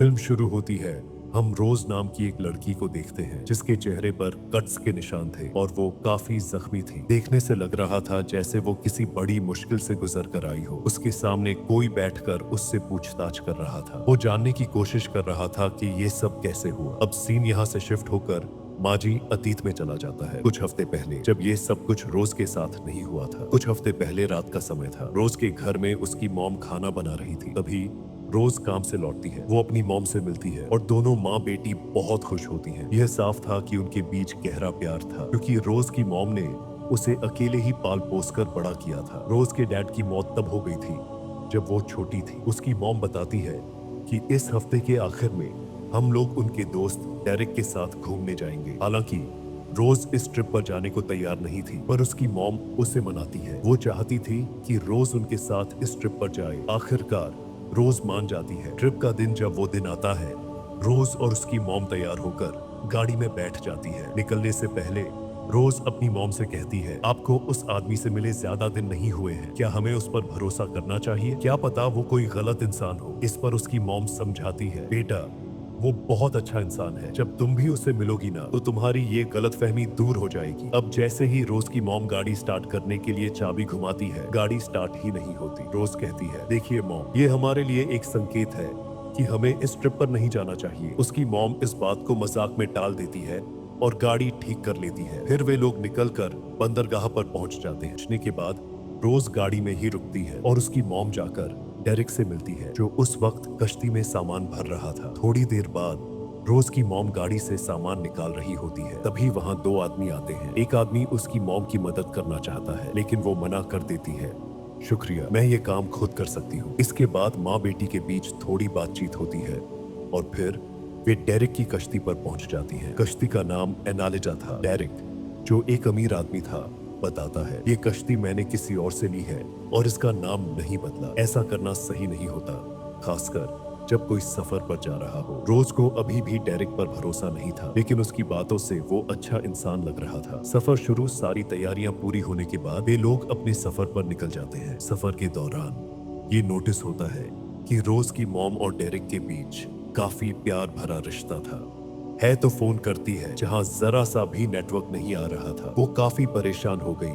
Film शुरू होती है। हम रोज नाम की एक लड़की को देखते हैं जिसके चेहरे पर कट्स के निशान थे और वो काफी जख्मी थी। देखने से लग रहा था जैसे वो किसी बड़ी मुश्किल से गुजर कर आई हो। उसके सामने कोई बैठकर उससे पूछताछ कर रहा था। वो जानने की कोशिश कर रहा था कि ये सब कैसे हुआ। अब सीन यहाँ से शिफ्ट होकर माजी अतीत में चला जाता है। कुछ हफ्ते पहले जब ये सब कुछ रोज के साथ नहीं हुआ था। कुछ हफ्ते पहले रात का समय था। रोज के घर में उसकी मॉम खाना बना रही थी। तभी रोज काम से लौटती है। वो अपनी मॉम से मिलती है और दोनों माँ बेटी बहुत खुश होती हैं। यह साफ था कि उनके बीच गहरा प्यार था, क्योंकि रोज की मॉम ने उसे अकेले ही पाल पोस कर बड़ा किया था। रोज के डैड की मौत तब हो गई थी जब वो छोटी थी। उसकी मॉम बताती है कि इस हफ्ते के आखिर में हम लोग उनके दोस्त डेरिक के साथ घूमने जाएंगे। हालांकि रोज इस ट्रिप पर जाने को तैयार नहीं थी, पर उसकी मॉम उसे मनाती है। वो चाहती थी कि रोज उनके साथ इस ट्रिप पर जाए। आखिरकार रोज मान जाती है। ट्रिप का दिन जब वो दिन आता है, रोज और उसकी मॉम तैयार होकर गाड़ी में बैठ जाती है। निकलने से पहले रोज अपनी मॉम से कहती है, आपको उस आदमी से मिले ज्यादा दिन नहीं हुए हैं, क्या हमें उस पर भरोसा करना चाहिए? क्या पता वो कोई गलत इंसान हो। इस पर उसकी मॉम समझाती है, बेटा वो बहुत अच्छा इंसान है। जब तुम भी उससे मिलोगी ना तो तुम्हारी ये गलतफहमी दूर हो जाएगी। अब जैसे ही रोज की मॉम गाड़ी स्टार्ट करने के लिए चाबी घुमाती है, गाड़ी स्टार्ट ही नहीं होती। रोज कहती है, देखिए मॉम, ये हमारे लिए एक संकेत है कि हमें इस ट्रिप पर नहीं जाना चाहिए। उसकी मॉम इस बात को मजाक में टाल देती है और गाड़ी ठीक कर लेती है। फिर वे लोग निकलकर बंदरगाह पर पहुंच जाते हैं। पहुंचने के बाद रोज गाड़ी में ही रुकती है और उसकी मॉम जाकर डेरिक से मिलती है, जो उस वक्त कश्ती में सामान भर रहा था। थोड़ी देर बाद रोज की मॉम गाड़ी से सामान निकाल रही होती है। तभी वहां दो आदमी आते हैं। एक आदमी उसकी मॉम की मदद करना चाहता है, लेकिन वो मना कर देती है, शुक्रिया, मैं ये काम खुद कर सकती हूँ। इसके बाद माँ बेटी के बीच थोड़ी बातचीत होती है और फिर वे डेरिक की कश्ती पर पहुंच जाती हैं। कश्ती का नाम एनालिजा था। डेरिक, जो एक अमीर आदमी था, बताता है, ये कश्ती मैंने किसी और से ली है और इसका नाम नहीं बदला। ऐसा करना सही नहीं होता, खासकर जब कोई सफर पर जा रहा हो। रोज को अभी भी डेरिक पर भरोसा नहीं था, लेकिन उसकी बातों से वो अच्छा इंसान लग रहा था। सफर शुरू, सारी तैयारियां पूरी होने के बाद वे लोग अपने सफर पर निकल जाते हैं। सफर के दौरान ये नोटिस होता है कि रोज की मॉम और डेरिक के बीच काफी प्यार भरा रिश्ता था। है तो फोन करती है जहां जरा सा भी नेटवर्क नहीं आ रहा था। वो काफी परेशान हो गई,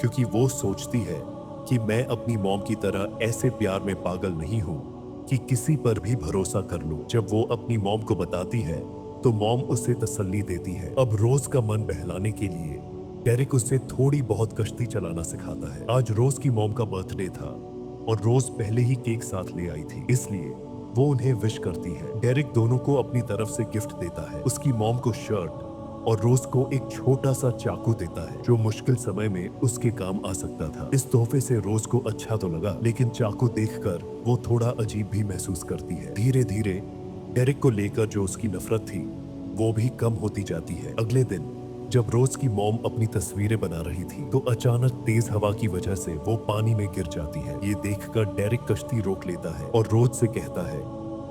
क्योंकि वो सोचती है कि मैं अपनी मॉम की तरह ऐसे प्यार में पागल नहीं हूँ कि किसी पर भी भरोसा कर लूं। जब वो अपनी मॉम को बताती है तो मॉम उसे तसल्ली देती है। अब रोज का मन बहलाने के लिए डेरिक उसे थोड़ी बहुत कश्ती चलाना सिखाता है। आज रोज की मॉम का बर्थडे था और रोज पहले ही केक साथ ले आई थी, इसलिए वो उन्हें विश करती है। डेरिक दोनों को अपनी तरफ से गिफ्ट देता है। उसकी मॉम को शर्ट और रोज को एक छोटा सा चाकू देता है, जो मुश्किल समय में उसके काम आ सकता था। इस तोहफे से रोज को अच्छा तो लगा, लेकिन चाकू देखकर वो थोड़ा अजीब भी महसूस करती है। धीरे धीरे डेरिक को लेकर जो उसकी नफरत थी वो भी कम होती जाती है। अगले दिन जब रोज की मॉम अपनी तस्वीरें बना रही थी तो अचानक तेज हवा की वजह से वो पानी में गिर जाती है। ये देखकर डेरिक कश्ती रोक लेता है और रोज से कहता है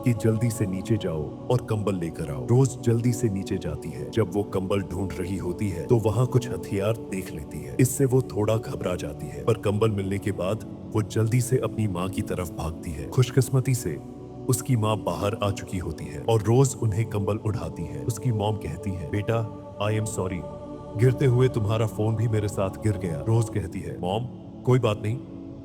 कि जल्दी से नीचे जाओ और कंबल लेकर आओ। रोज जल्दी से नीचे जाती है। जब वो कंबल ढूंढ रही होती है तो वहाँ कुछ हथियार देख लेती है। इससे वो थोड़ा घबरा जाती है, पर कंबल मिलने के बाद वो जल्दी से अपनी माँ की तरफ भागती है। खुशकिस्मती से उसकी माँ बाहर आ चुकी होती है और रोज उन्हें कंबल उठाती है। उसकी मॉम कहती है, बेटा आई एम सॉरी, गिरते हुए तुम्हारा फोन भी मेरे साथ गिर गया। रोज कहती है, मॉम कोई बात नहीं,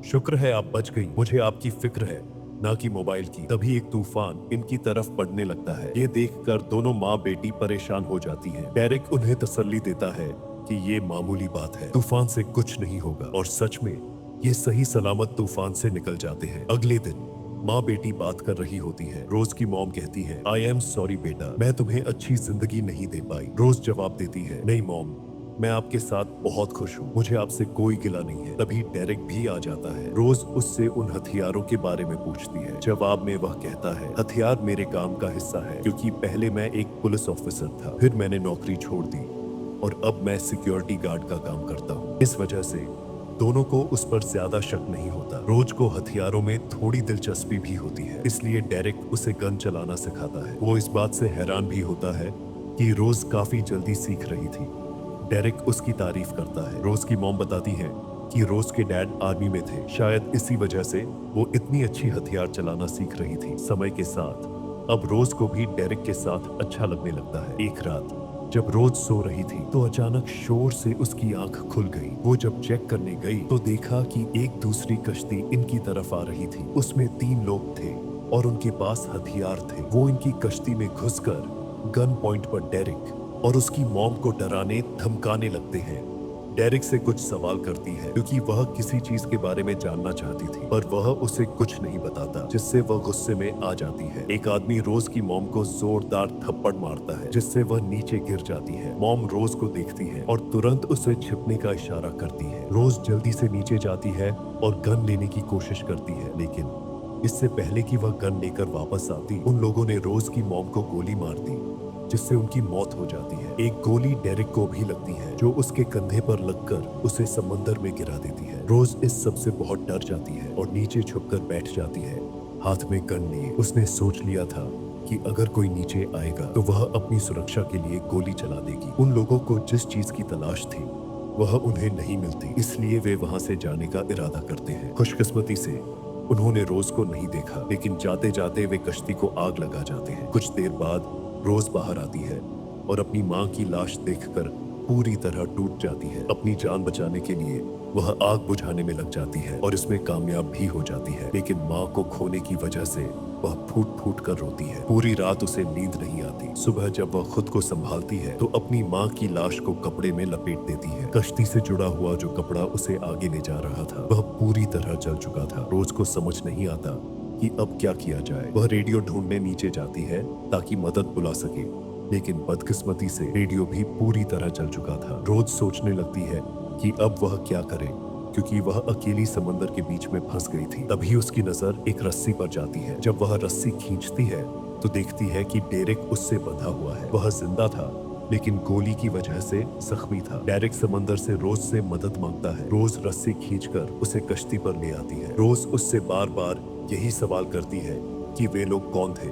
शुक्र है आप बच गई, मुझे आपकी फिक्र है, ना कि मोबाइल की। तभी एक तूफान इनकी तरफ पड़ने लगता है। ये देखकर दोनों माँ बेटी परेशान हो जाती हैं। डेरिक उन्हें तसल्ली देता है कि ये मामूली बात है, तूफान से कुछ नहीं होगा। और सच में ये सही सलामत तूफान से निकल जाते हैं। अगले दिन माँ बेटी बात कर रही होती है। रोज की मॉम कहती है, आई एम सॉरी बेटा, मैं तुम्हें अच्छी जिंदगी नहीं दे पाई। रोज जवाब देती है, नहीं मॉम, मैं आपके साथ बहुत खुश हूँ, मुझे आपसे कोई गिला नहीं है। तभी डेरिक भी आ जाता है। रोज उससे उन हथियारों के बारे में पूछती है। जवाब में वह कहता है, हथियार मेरे काम का हिस्सा है, क्योंकि पहले मैं एक पुलिस ऑफिसर था, फिर मैंने नौकरी छोड़ दी और अब मैं सिक्योरिटी गार्ड का काम करता हूँ। इस वजह से दोनों को उस पर ज्यादा शक नहीं होता। रोज को हथियारों में थोड़ी दिलचस्पी भी होती है, इसलिए डेरिक उसे गन चलाना सिखाता है। वो इस बात से हैरान भी होता है कि रोज काफी जल्दी सीख रही थी। डेरिक उसकी तारीफ करता है। रोज की मॉम बताती है कि रोज के डैड आर्मी में थे, शायद इसी वजह से वो इतनी अच्छी हथियार चलाना सीख रही थी। समय के साथ अब रोज को भी डेरिक के साथ अच्छा लगने लगता है। एक रात जब रोज सो रही थी तो अचानक शोर से उसकी आंख खुल गई। वो जब चेक करने गई तो देखा कि एक दूसरी कश्ती इनकी तरफ आ रही थी। उसमें 3 लोग थे और उनके पास हथियार थे। वो इनकी कश्ती में घुसकर गन पॉइंट पर डेरिक और उसकी मॉम को डराने धमकाने लगते हैं। डेरिक से कुछ सवाल करती है क्योंकि वह किसी चीज के बारे में जानना चाहती थी, पर वह उसे कुछ नहीं बताता, जिससे वह गुस्से में आ जाती है। एक आदमी रोज की मॉम को जोरदार थप्पड़ मारता है, जिससे वह नीचे गिर जाती है। मॉम रोज को देखती है और तुरंत उसे छिपने का इशारा करती है। रोज जल्दी से नीचे जाती है और गन लेने की कोशिश करती है, लेकिन इससे पहले कि वह गन लेकर वापस आती, उन लोगों ने रोज की मॉम को गोली मार दी, जिससे उनकी मौत हो जाती है। एक गोली डेरिक को भी लगती है, जो उसके कंधे पर लगकर उसे समंदर में गिरा देती है। रोज इस सब से बहुत डर जाती है और नीचे छुपकर बैठ जाती है, हाथ में गन लिए। उसने सोच लिया था कि अगर कोई नीचे आएगा तो वह अपनी सुरक्षा के लिए गोली चला देगी। उन लोगों को जिस चीज की तलाश थी वह उन्हें नहीं मिलती, इसलिए वे वहां से जाने का इरादा करते हैं। खुशकिस्मती से उन्होंने रोज को नहीं देखा, लेकिन जाते जाते वे कश्ती को आग लगा जाते हैं। कुछ देर बाद रोज बाहर आती है और अपनी माँ की लाश देखकर पूरी तरह टूट जाती है। अपनी जान बचाने के लिए वह आग बुझाने में लग जाती है और इसमें कामयाब भी हो जाती है, लेकिन माँ को खोने की वजह से वह फूट फूट कर रोती है। पूरी रात उसे नींद नहीं आती। सुबह जब वह खुद को संभालती है तो अपनी माँ की लाश को कपड़े में लपेट देती है। कश्ती से जुड़ा हुआ जो कपड़ा उसे आगे ले जा रहा था वह पूरी तरह जल चुका था। रोज को समझ नहीं आता कि अब क्या किया जाए। वह रेडियो ढूंढने नीचे जाती है ताकि मदद बुला सके, लेकिन बदकिस्मती से रेडियो भी पूरी तरह जल चुका था। रोज सोचने लगती है कि अब वह क्या करे, क्योंकि वह अकेली समंदर के बीच में फंस गई थी। तभी उसकी नजर एक रस्सी पर जाती है। जब वह रस्सी खींचती है तो देखती है कि डेरिक उससे बंधा हुआ है। वह जिंदा था, लेकिन गोली की वजह से जख्मी था। डेरिक समंदर से रोज से मदद मांगता है। रोज रस्सी खींचकर उसे कश्ती पर ले आती है। रोज उससे बार बार यही सवाल करती है कि वे लोग कौन थे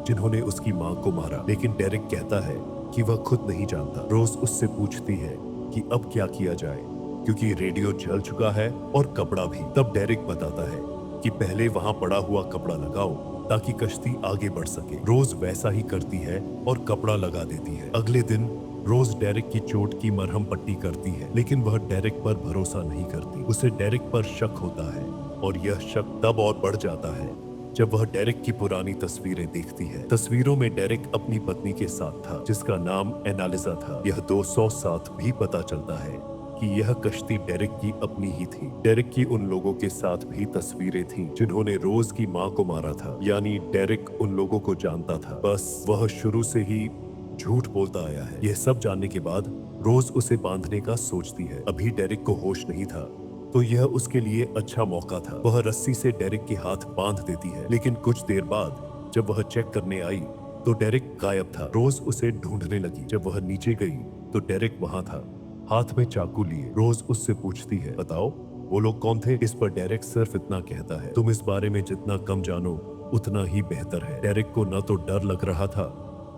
जिन्होंने उसकी माँ को मारा, लेकिन डेरिक कहता है कि वह खुद नहीं जानता। रोज उससे पूछती है कि अब क्या किया जाए, क्योंकि रेडियो जल चुका है और कपड़ा भी। तब डेरिक बताता है कि पहले वहां पड़ा हुआ कपड़ा लगाओ ताकि कश्ती आगे बढ़ सके। रोज वैसा ही करती है और कपड़ा लगा देती है। अगले दिन रोज डेरिक की चोट की मरहम पट्टी करती है, लेकिन वह डेरिक पर भरोसा नहीं करती। उसे डेरिक पर शक होता है और यह शक तब और बढ़ जाता है जब वह डेरिक की पुरानी तस्वीरें देखती है। तस्वीरों में डेरिक अपनी पत्नी के साथ था, जिसका नाम एनालिजा था। यह 200 साथ भी पता चलता है कि यह कश्ती डेरिक की अपनी ही थी। डेरिक की उन लोगों के साथ भी तस्वीरें थीं जिन्होंने रोज की माँ को मारा था, यानी डेरिक उन लोगों को जानता था। बस वह शुरू से ही झूठ बोलता आया है। यह सब जानने के बाद रोज उसे बांधने का सोचती है। अभी डेरिक को होश नहीं था, तो यह उसके लिए अच्छा मौका था। वह रस्सी से डेरिक के हाथ बांध देती है, लेकिन कुछ देर बाद जब वह चेक करने आई तो डेरिक गायब था। रोज उसे ढूंढने लगी। जब वह नीचे गई तो डेरिक वहां था, हाथ में चाकू लिए। रोज उससे पूछती है, बताओ वो लोग कौन थे? इस पर डेरिक सिर्फ इतना कहता है, तुम इस बारे में जितना कम जानो उतना ही बेहतर है। डेरिक को न तो डर लग रहा था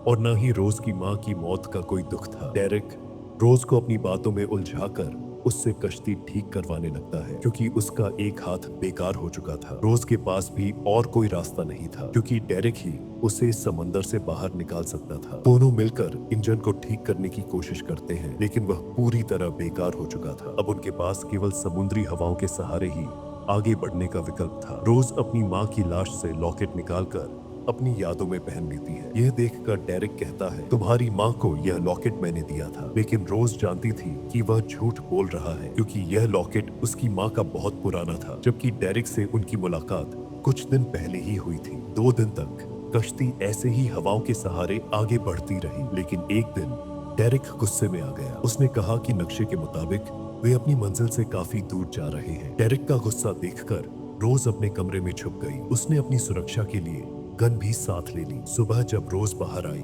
और न ही रोज की माँ की मौत का कोई दुख था। डेरिक रोज को अपनी बातों में उलझाकर उससे कश्ती ठीक करवाने लगता है, क्योंकि उसका एक हाथ बेकार हो चुका था। रोज के पास भी और कोई रास्ता नहीं था, क्योंकि डेरिक ही उसे समंदर से बाहर निकाल सकता था। दोनों मिलकर इंजन को ठीक करने की कोशिश करते हैं, लेकिन वह पूरी तरह बेकार हो चुका था। अब उनके पास केवल समुद्री हवाओं के सहारे ही आगे बढ़ने का विकल्प था। रोज अपनी माँ की लाश से लॉकेट निकालकर अपनी यादों में पहन लेती है। यह देखकर डेरिक कहता है, तुम्हारी माँ को यह लॉकेट मैंने दिया था। लेकिन रोज जानती थी कि वह झूठ बोल रहा है, क्योंकि यह लॉकेट उसकी माँ का बहुत पुराना था, जबकि डेरिक से उनकी मुलाकात कुछ दिन पहले ही हुई थी। 2 दिन तक कश्ती ऐसे ही हवाओं के सहारे आगे बढ़ती रही, लेकिन एक दिन डेरिक गुस्से में आ गया। उसने कहा कि नक्शे के मुताबिक वे अपनी मंजिल से काफी दूर जा रहे हैं। डेरिक का गुस्सा देखकर रोज अपने कमरे में छुप गई। उसने अपनी सुरक्षा के लिए गन भी साथ ले ली। सुबह जब रोज बाहर आई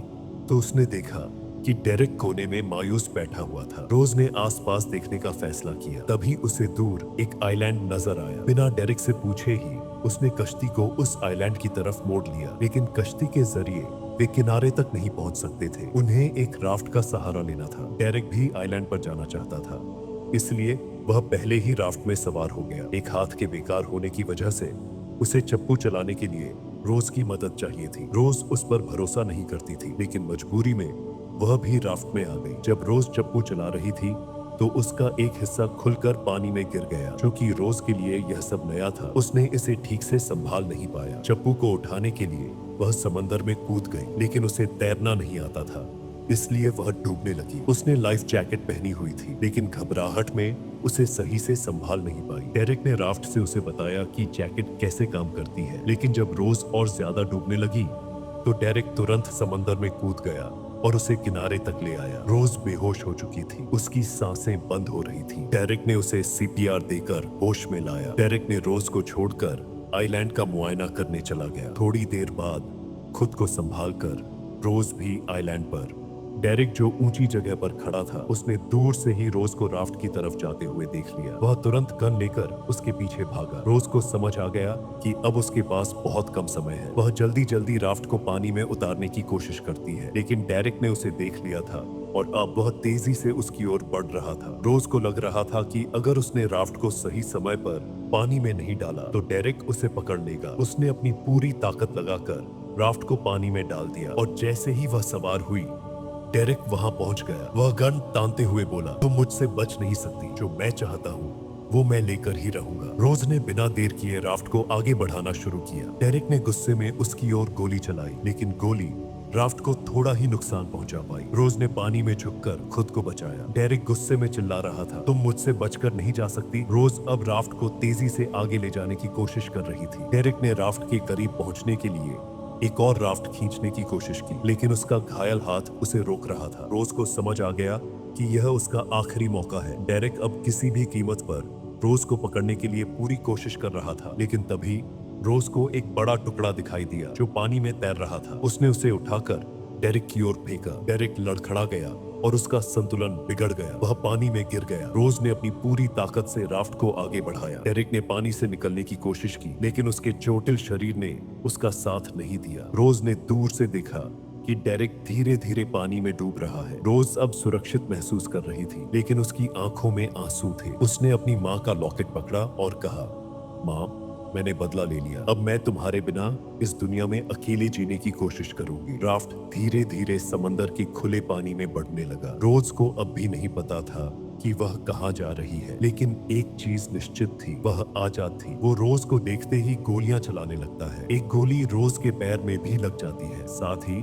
तो उसने देखा कि डेरिक कोने में मायूस बैठा हुआ था। रोज ने आसपास देखने का फैसला किया। तभी उसे दूर एक आइलैंड नजर आया। बिना डेरिक से पूछे ही उसने कश्ती को उस आइलैंड की तरफ मोड़ लिया, लेकिन कश्ती के जरिए वे किनारे तक नहीं पहुंच सकते थे। उन्हें एक राफ्ट का सहारा लेना था। डेरिक भी आइलैंड पर जाना चाहता था, इसलिए वह पहले ही राफ्ट में सवार हो गया। एक हाथ के बेकार होने की वजह से उसे चप्पू चलाने के लिए रोज की मदद चाहिए थी। रोज उस पर भरोसा नहीं करती थी, लेकिन मजबूरी में वह भी राफ्ट में आ गई। जब रोज चप्पू चला रही थी तो उसका एक हिस्सा खुलकर पानी में गिर गया। क्योंकि रोज के लिए यह सब नया था, उसने इसे ठीक से संभाल नहीं पाया। चप्पू को उठाने के लिए वह समंदर में कूद गई, लेकिन उसे तैरना नहीं आता था, इसलिए वह डूबने लगी। उसने लाइफ जैकेट पहनी हुई थी, लेकिन घबराहट में उसे सही से संभाल नहीं पाई। डेरेक ने राफ्ट से उसे बताया कि जैकेट कैसे काम करती है, लेकिन जब रोज और ज्यादा डूबने लगी तो डेरेक तुरंत समंदर में कूद गया और उसे किनारे तक ले आया। रोज बेहोश हो चुकी थी, उसकी सांसें बंद हो रही थी। डेरेक ने उसे सीपीआर देकर होश में लाया। डेरेक ने रोज को छोड़कर आइलैंड का मुआयना करने चला गया। थोड़ी देर बाद खुद को संभालकर रोज भी आइलैंड पर। डेरेक जो ऊंची जगह पर खड़ा था, उसने दूर से ही रोज को राफ्ट की तरफ जाते हुए देख लिया। वह तुरंत गन लेकर उसके पीछे भागा। रोज को समझ आ गया कि अब उसके पास बहुत कम समय है। वह जल्दी जल्दी राफ्ट को पानी में उतारने की कोशिश करती है, लेकिन डेरेक ने उसे देख लिया था और अब वह तेजी से उसकी ओर बढ़ रहा था। रोज को लग रहा था कि अगर उसने राफ्ट को सही समय पर पानी में नहीं डाला तो डेरेक उसे पकड़ लेगा। उसने अपनी पूरी ताकत लगाकर राफ्ट को पानी में डाल दिया और जैसे ही वह सवार हुई, डेरेक वहां पहुंच गया। वह गन तानते हुए बोला, तुम मुझसे बच नहीं सकती। जो मैं चाहता हूँ वो मैं लेकर ही रहूंगा। रोज ने बिना देर किए राफ्ट को आगे बढ़ाना शुरू किया। डेरेक ने गुस्से में उसकी ओर गोली चलाई, लेकिन गोली राफ्ट को थोड़ा ही नुकसान पहुंचा पाई। रोज ने पानी में झुककर खुद को बचाया। डेरेक गुस्से में चिल्ला रहा था, तुम मुझसे बचकर नहीं जा सकती। रोज अब राफ्ट को तेजी से आगे ले जाने की कोशिश कर रही थी। डेरेक ने राफ्ट के करीब पहुंचने के लिए एक और राफ्ट खींचने की कोशिश की, लेकिन उसका घायल हाथ उसे रोक रहा था। रोज को समझ आ गया कि यह उसका आखिरी मौका है। डेरेक अब किसी भी कीमत पर रोज को पकड़ने के लिए पूरी कोशिश कर रहा था, लेकिन तभी रोज को एक बड़ा टुकड़ा दिखाई दिया जो पानी में तैर रहा था। उसने उसे उठाकर डेरेक की ओर फेंका। डेरेक लड़खड़ा गया और उसका संतुलन बिगड़ गया। वह पानी में गिर गया। रोज ने अपनी पूरी ताकत से राफ्ट को आगे बढ़ाया। डेरेक ने पानी से निकलने की कोशिश की, लेकिन उसके चोटिल शरीर ने उसका साथ नहीं दिया। रोज ने दूर से देखा कि डेरेक धीरे धीरे पानी में डूब रहा है। रोज अब सुरक्षित महसूस कर रही थी, लेकिन उसकी आंखों में आंसू थे। उसने अपनी माँ का लॉकेट पकड़ा और कहा, माँ, मैंने बदला ले लिया। अब मैं तुम्हारे बिना इस दुनिया में अकेले जीने की कोशिश करूंगी। राफ्ट धीरे धीरे समंदर के खुले पानी में बढ़ने लगा। रोज को अब भी नहीं पता था कि वह कहाँ जा रही है, लेकिन एक चीज निश्चित थी, वह आजाद थी। वो रोज को देखते ही गोलियां चलाने लगता है। एक गोली रोज के पैर में भी लग जाती है। साथ ही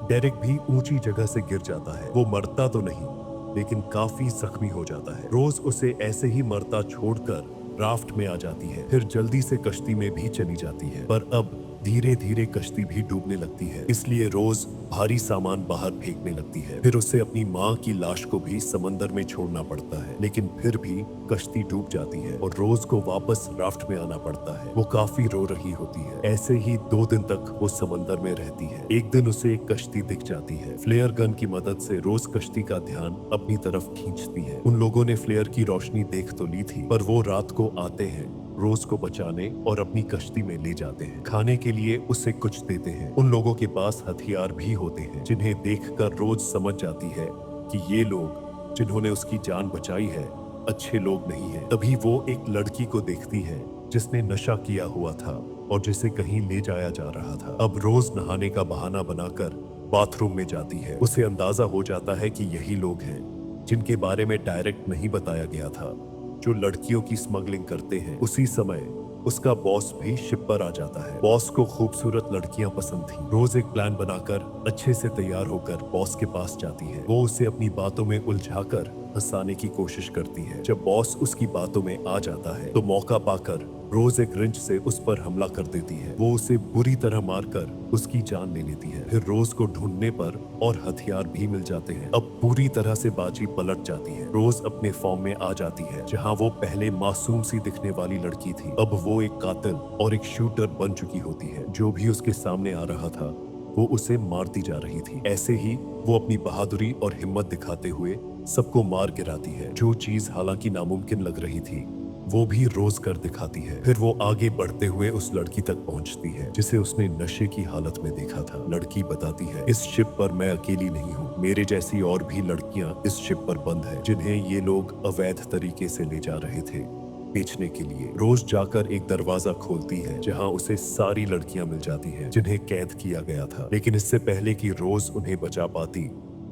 डेरेक भी ऊंची जगह से गिर जाता है। वो मरता तो नहीं, लेकिन काफी जख्मी हो जाता है। रोज उसे ऐसे ही मरता छोड़कर राफ्ट में आ जाती है, फिर जल्दी से कश्ती में भी चली जाती है। पर अब धीरे धीरे कश्ती भी डूबने लगती है, इसलिए रोज भारी सामान बाहर फेंकने लगती है। फिर उसे अपनी माँ की लाश को भी समंदर में छोड़ना पड़ता है, लेकिन फिर भी कश्ती डूब जाती है और रोज को वापस राफ्ट में आना पड़ता है। वो काफी रो रही होती है। ऐसे ही 2 दिन तक वो समंदर में रहती है। एक दिन उसे एक कश्ती दिख जाती है। फ्लेयर गन की मदद से रोज कश्ती का ध्यान अपनी तरफ खींचती है। उन लोगों ने फ्लेयर की रोशनी देख तो ली थी, पर वो रात को आते हैं, रोज को बचाने और अपनी कश्ती में ले जाते हैं। खाने के लिए उसे कुछ देते हैं। उन लोगों के पास हथियार भी होते हैं, जिन्हें देखकर रोज समझ जाती है कि ये लोग जिन्होंने उसकी जान बचाई है अच्छे लोग नहीं हैं। तभी वो एक लड़की को देखती है जिसने नशा किया हुआ था और जिसे कहीं ले जाया जा रहा था। अब रोज नहाने का बहाना बनाकर बाथरूम में जाती है। उसे अंदाजा हो जाता है कि यही लोग हैं जिनके बारे में डायरेक्ट नहीं बताया गया था, जो लड़कियों की स्मगलिंग करते हैं। उसी समय उसका बॉस भी शिप पर आ जाता है। बॉस को खूबसूरत लड़कियां पसंद थी। रोज एक प्लान बनाकर अच्छे से तैयार होकर बॉस के पास जाती है। वो उसे अपनी बातों में उलझाकर हंसाने की कोशिश करती है। जब बॉस उसकी बातों में आ जाता है तो मौका पाकर रोज एक रिंच से उस पर हमला कर देती है। वो उसे बुरी तरह मारकर उसकी जान ले लेती है। फिर रोज को ढूंढने पर और हथियार भी मिल जाते हैं। अब पूरी तरह से बाजी पलट जाती है। रोज अपने फॉर्म में आ जाती है, जहां वो पहले मासूम सी दिखने वाली लड़की थी, अब वो एक कातिल और एक शूटर बन चुकी होती है। जो भी उसके सामने आ रहा था वो उसे मारती जा रही थी। ऐसे ही वो अपनी बहादुरी और हिम्मत दिखाते हुए सबको मार गिराती है। जो चीज हालांकि नामुमकिन लग रही थी वो भी रोज कर दिखाती है। फिर वो आगे बढ़ते हुए उस लड़की तक पहुंचती है जिसे उसने नशे की हालत में देखा था। लड़की बताती है, इस शिप पर मैं अकेली नहीं हूँ, मेरे जैसी और भी लड़कियां इस शिप पर बंद है, जिन्हें ये लोग अवैध तरीके से ले जा रहे थे। बेचने के लिए। रोज जाकर एक दरवाजा खोलती है जहां उसे सारी लड़कियां मिल जाती हैं जिन्हें कैद किया गया था। लेकिन इससे पहले कि रोज उन्हें बचा पाती,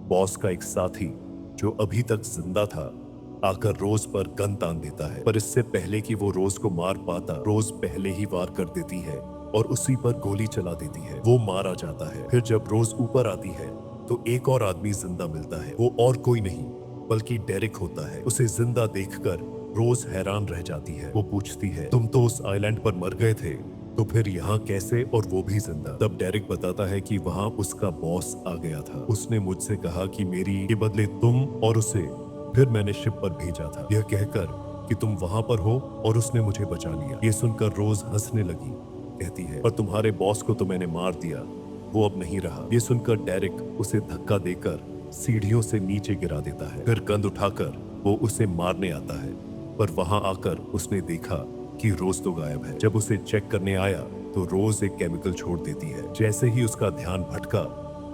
बॉस का एक साथी जो अभी तक जिंदा था आकर रोज पर गन तान देता है। पर इससे पहले कि वो रोज को मार पाता, रोज पहले ही वार कर देती है और उसी पर गोली चला देती है। वो मारा जाता है। फिर जब रोज ऊपर आती है तो एक और आदमी जिंदा मिलता है। वो और कोई नहीं बल्कि डेरिक होता है। उसे जिंदा देखकर रोज हैरान रह जाती है। वो पूछती है, तुम तो उस आइलैंड पर मर गए थे, तो फिर यहाँ कैसे, और वो भी जिंदा? तब डेरिक बताता है कि वहाँ उसका बॉस आ गया था। उसने मुझसे कहा कि मेरी के बदले तुम और उसे फिर मैंने शिप पर भेजा था, यह कहकर कि तुम वहां पर हो और उसने मुझे बचा लिया। ये सुनकर रोज हंसने लगी। कहती है, पर तुम्हारे बॉस को तो मैंने मार दिया, वो अब नहीं रहा। ये सुनकर डेरिक उसे धक्का देकर सीढ़ियों से नीचे गिरा देता है। फिर गंद उठाकर वो उसे मारने आता है, पर वहां आकर उसने देखा कि रोज तो गायब है। जब उसे चेक करने आया तो रोज एक केमिकल छोड़ देती है। जैसे ही उसका ध्यान भटका,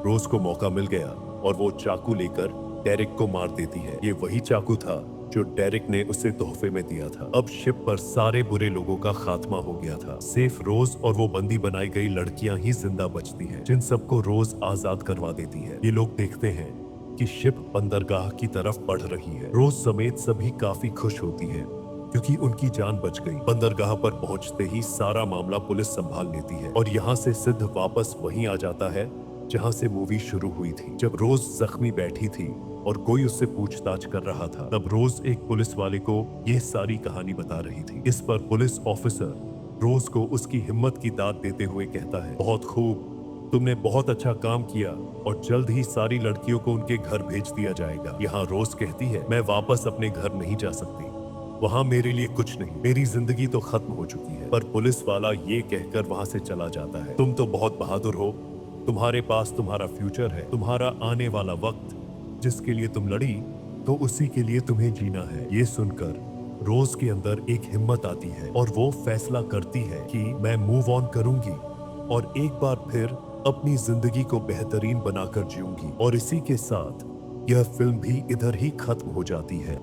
रोज को मौका मिल गया और वो चाकू लेकर डेरिक को मार देती है। ये वही चाकू था जो डेरिक ने उसे तोहफे में दिया था। अब शिप पर सारे बुरे लोगों का खात्मा हो गया था। सिर्फ रोज और वो बंदी बनाई गई लड़कियां ही जिंदा बचती हैं, जिन सबको रोज आजाद करवा देती है। ये लोग देखते हैं कि शिप बंदरगाह की तरफ बढ़ रही है। रोज समेत सभी काफी खुश होती है क्योंकि उनकी जान बच गई। बंदरगाह पर पहुंचते ही सारा मामला पुलिस संभाल लेती है और यहाँ से सिद्ध वापस वहीं आ जाता है जहाँ से मूवी शुरू हुई थी। जब रोज जख्मी बैठी थी और कोई उससे पूछताछ कर रहा था, तब रोज एक पुलिस वाले को यह सारी कहानी बता रही थी। इस पर पुलिस ऑफिसर रोज को उसकी हिम्मत की दाद देते हुए कहता है, बहुत खूब, तुमने बहुत अच्छा काम किया और जल्द ही सारी लड़कियों को उनके घर भेज दिया जाएगा। यहाँ रोज कहती है, मैं वापस अपने घर नहीं जा सकती, वहां मेरे लिए कुछ नहीं, मेरी जिंदगी तो खत्म हो चुकी है। पर पुलिस वाला ये कहकर वहां से चला जाता है, तुम तो बहुत बहादुर हो, तुम्हारे पास तुम्हारा फ्यूचर है, तुम्हारा आने वाला वक्त जिसके लिए तुम लड़ी, तो उसी के लिए तुम्हें जीना है। ये सुनकर रोज के अंदर एक हिम्मत आती है और वो फैसला करती है कि मैं मूव ऑन करूंगी और एक बार फिर अपनी जिंदगी को बेहतरीन बनाकर जीऊंगी। और इसी के साथ यह फिल्म भी इधर ही खत्म हो जाती है।